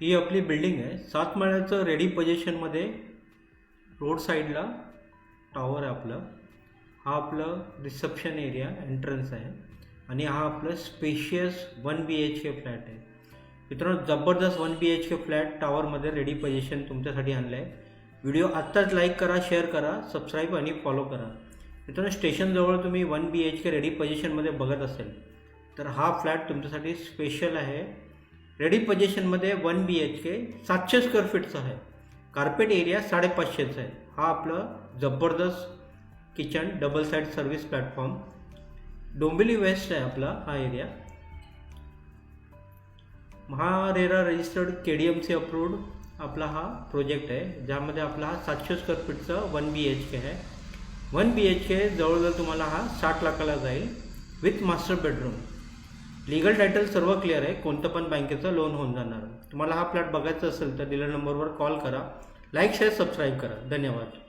ही आपली बिल्डिंग आहे, 7 माळ्याचं ready पोझिशनमध्ये road साईडला टॉवर आहे आपलं. हा आपलं रिसेप्शन एरिया एंट्रन्स आहे आणि हा आपलं स्पेशियस 1 BHK फ्लॅट आहे. मित्रांनो, जबरदस्त 1 BHK फ्लॅट टॉवरमध्ये रेडी पोझिशन तुमच्यासाठी आणलं आहे. व्हिडिओ आत्ताच लाईक करा, शेअर करा, सबस्क्राईब आणि फॉलो करा. मित्रांनो, स्टेशनजवळ तुम्ही 1 BHK रेडी पोझिशनमध्ये बघत असेल तर हा फ्लॅट तुमच्यासाठी स्पेशल आहे. रेडी पोझिशनमध्ये 1 BHK 700 स्क्वेअर फीटचा आहे. कार्पेट एरिया 550चा आहे. हा आपलं जबरदस्त kitchen double side service platform Dombivli west आहे आपला हा area. MahaRERA registered KDMC approved आपला हा प्रोजेक्ट आहे, ज्यामध्ये आपला हा 700 स्क्वेअर फीटचा 1 BHK आहे. 1 BHK जवळजवळ तुम्हाला हा 60 लाखाला जाईल with master bedroom. Legal title सर्व क्लिअर आहे, कोणतं पण बँकेचं लोन होऊन जाणार. तुम्हाला हा फ्लॅट बघायचा असेल तर दिलेल्या नंबरवर कॉल करा. लाईक शेअर सबस्क्राईब करा. धन्यवाद.